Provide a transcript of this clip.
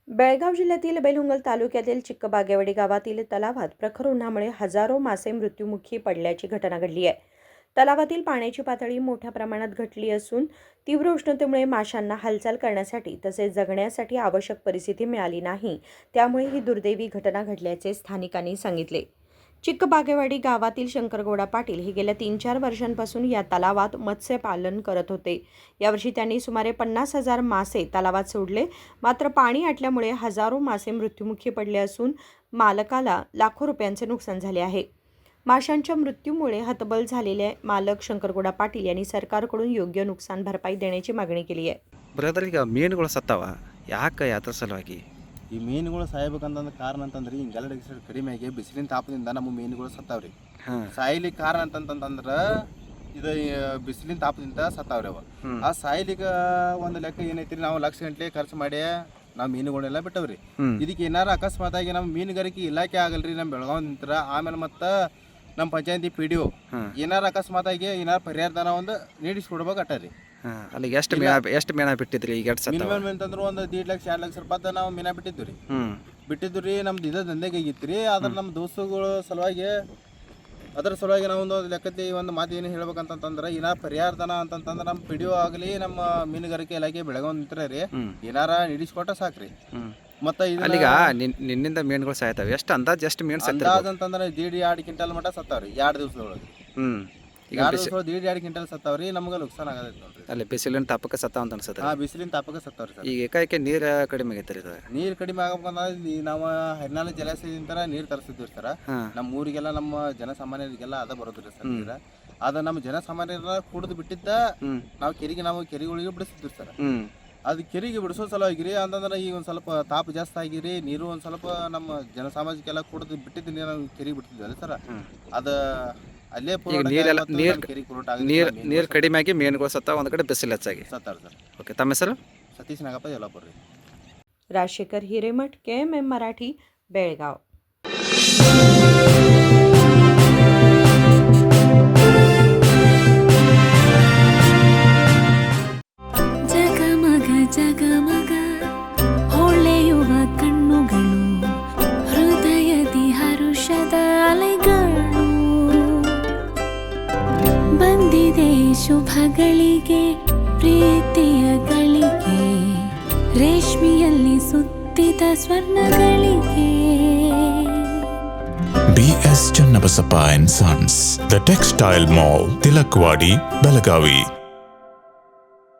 बेळगाव जिल्ह्यातील बेलहुंगल तालुक्यातील चिक्कबागेवाडी गावातील तलावात प्रखर उन्हामुळे हजारो मासे मृत्युमुखी पडल्याची घटना घडली आहे. तलावातील पाण्याची पातळी मोठ्या प्रमाणात घटली असून तीव्र उष्णतेमुळे माशांना हालचाल करण्यासाठी तसेच जगण्यासाठी आवश्यक परिस्थिती मिळाली नाही. त्यामुळे ही दुर्दैवी घटना घडल्याचे स्थानिकांनी सांगितले. चिक्कबागेवाडी गावातील शंकरगौडा पाटील हे गेल्या 3-4 वर्षांपासून या तलावात मत्स्यपालन करत होते. यावर्षी त्यांनी सुमारे 50,000 मासे तलावात सोडले. मात्र पाणी आटल्यामुळे हजारो मासे मृत्युमुखी पडले असून मालकाला लाखो रुपयांचे नुकसान झाले आहे. माशांच्या मृत्यूमुळे हतबल झालेले मालक शंकरगौडा पाटील यांनी सरकारकडून योग्य नुकसान भरपाई देण्याची मागणी केली आहे. ಬ್ರದರ್, ಈಗ ಮೀನುಗಳು ಸತ್ತಾವ, ಯಾಕೆ ಯಾತ್ರ ಸಲುವಾಗಿ? ಈ ಮೀನುಗಳು ಸಾಯ್ಬೇಕಂತಂದ್ರೆ ಕಾರಣ ಅಂತಂದ್ರೆ ಹಿಂಗೆಲ್ಲ ಕಡಿಮೆ ಆಗಿ ಬಿಸಿಲಿನ ತಾಪದಿಂದ ನಮ್ಮ ಮೀನುಗಳು ಸತ್ತಾವ್ರಿ. ಸಾಯ್ಲಿಕ್ಕೆ ಕಾರಣ ಅಂತಂತಂದ್ರೆ ಇದು ಬಿಸಿಲಿನ ತಾಪದಿಂದ ಸತ್ತಾವ್ರಿ ಅವ. ಆ ಸಾಯ್ಲಿಕ್ಕೆ ಒಂದು ಲೆಕ್ಕ ಏನೈತಿ, ನಾವು ಲಕ್ಷ ಗಂಟ್ಲೆ ಖರ್ಚು ಮಾಡಿ ನಾವು ಮೀನುಗಳನ್ನೆಲ್ಲ ಬಿಟ್ಟವ್ರಿ. ಇದಕ್ಕೆ ಏನಾರ ಅಕಸ್ಮಾತ್ ಆಗಿ ನಮ್ಮ ಮೀನುಗಾರಿಕೆ ಇಲಾಖೆ ಆಗಲ್ರಿ, ನಮ್ಮ ಬೆಳಗಾವ್ ನಿಂತರ ಆಮೇಲೆ ಮತ್ತು ನಮ್ಮ ಪಂಚಾಯತಿ PDO ಏನಾರ ಅಕಸ್ಮಾತ್ ಆಗಿ ಏನಾರ ಪರಿಹಾರ ಧನ ಒಂದು ನೀಡಿಸ್ಕೊಡ್ಬೇಕು ಅಟ್ಟಾರಿ. ಅಲ್ಲಿ ಎಷ್ಟು ಮೀನ ಬಿಟ್ಟಿದ್ರಿ ಈಗ? ಮಿನಿಮಮ್ ಅಂತಂದ್ರೆ ಒಂದು 1.5 ಲಕ್ಷ 2 ಲಕ್ಷ ರೂಪಾಯಿ ನಾವು ಮೀನ ಬಿಟ್ಟಿದ್ದು ರೀ. ನಮ್ದು ಇದ ದಂಧೆಗೆ ಆಗಿತ್ತು ರೀ. ಆದ್ರೆ ನಮ್ಮ ದೋಸ್ತುಗಳ ಸಲುವಾಗಿ ಅದ್ರ ಸಲುವಾಗಿ ನಾವು ಒಂದು ಲೆಕ್ಕದಲ್ಲಿ ಒಂದು ಮಾತು ಏನು ಹೇಳ್ಬೇಕಂತಂದ್ರೆ, ಏನಾರ ಪರಿಹಾರ ಧನ ಅಂತಂತಂದ್ರೆ ನಮ್ಮ PDO ಆಗಲಿ ನಮ್ಮ ಮೀನುಗಾರಿಕೆ ಇಲಾಖೆ ಬೆಳಗಾವ್ ನಿಂತರ ರೀ ಏನಾರ ನೀಡಿಸ್ಕೊಟ್ಟ ಸಾಕ್ರಿ. ಮತ್ತೆ ಈಗ ನಿನ್ನಿಂದ ಮೀನುಗಳು ಸಾಯ್ತಾವೆ, ಎಷ್ಟು ಅಂದಾಜು ಎಷ್ಟು ಮೀನು ಅಂದಾಜ್ ಅಂತಂದ್ರೆ 1.5-2 ಕ್ವಿಂಟಲ್ ಮಟ್ಟ ಸತ್ತಾವ್ರಿ 2 ದಿವಸದೊಳಗೆ. 2 ದಿವಸದೊಳಗೆ 1.5-2 ಕ್ವಿಂಟಲ್ ಸತ್ತಾವ್ರಿ. ನಮ್ಗೆ ನುಕ್ಸಾನ ಆಗದೈತಿ ನೋಡ್ರಿ. ಅಲ್ಲಿ ಬಿಸಿಲಿನ ತಾಪಕ್ಕೆ ಸತ್ತಾವ ಅಂತ ಅನ್ಸುತ್ತೆ. ಬಿಸಿಲಿನ ತಾಪಕ್ಕೆ ಸತ್ತಾವ್ರಿ ಸರ್. ಈಗ ಏಕಾಏಕಿ ನೀರು ಕಡಿಮೆ ಆಗೈತೆ. ನೀರು ಕಡಿಮೆ ಆಗಬೇಕಂದ್ರೆ ನಾವು ಹರಿನಾಳ ಜಲಾಶಯದಿಂದ ನೀರು ತರಿಸ್ತಿದ್ವಿ ಸರ್. ನಮ್ಮ ಊರಿಗೆಲ್ಲ ನಮ್ಮ ಜನಸಾಮಾನ್ಯರಿಗೆಲ್ಲ ಅದ ಬರೋದ್ರಿ ಸರ್ ನೀರ. ಅದ ನಮ್ಮ ಜನಸಾಮಾನ್ಯರ ಕುಡಿದು ಬಿಟ್ಟಿದ್ದ ನಾವು ಕೆರೆಗಳಿಗೆ ಬಿಡಿಸ್ತಿದ್ವಿ ಸರ್. ಅದು ಕೆರೆಗೆ ಬಿಡಿಸೋ ಸಲುವಾಗಿ ರೀ ಅಂತಂದ್ರೆ ಈಗ ಒಂದು ಸ್ವಲ್ಪ ತಾಪ ಜಾಸ್ತಿ ಆಗಿರಿ, ನೀರು ಒಂದು ಸ್ವಲ್ಪ ನಮ್ಮ ಜನಸಾಮಾಜಿಕೆಲ್ಲ ಕುಡಿದು ಬಿಟ್ಟಿದ್ದು ನೀರು ನಾವು ಕೆರೆಗೆ ಬಿಡ್ತಿದ್ವಲ್ಲ ಸರ್. ಅದು ಅಲ್ಲೇ ನೀರು ಕಡಿಮೆ ಆಗಿ ಮೀನುಗಳು ಸತ್ತಾವ, ಒಂದು ಕಡೆ ಬಿಸಿಲು ಹೆಚ್ಚಾಗಿ ಸತ್ತಾರ ಸರ್. ಓಕೆ, ತಮ್ಮ ಹೆಸರು? ಸತೀಶ್ ನಾಗಪ್ಪ ಯಲ್ಲಾಪುರ ರೀ. राजशेखर हिरेमठ, KMM मराठी, बेळगाव. ಜಗಮಗ ಜಗಮಗ ಹೊಳೆಯುವ ಕಣ್ಣುಗಳು, ಹೃದಯದಿ ಹರುಷದ ಅಲೆಗಳು. ಬಂದಿದೆ ಶುಭಗಳಿಗೆ ಪ್ರೀತಿಯ ಗಳಿಗೆ, ರೇಷ್ಮೆಯಲ್ಲಿ ಸುತ್ತಿದ ಸ್ವರ್ಣಗಳಿಗೆ. BS Channabasappa and Sons, The Textile Mall, Tilakvadi, Belagavi.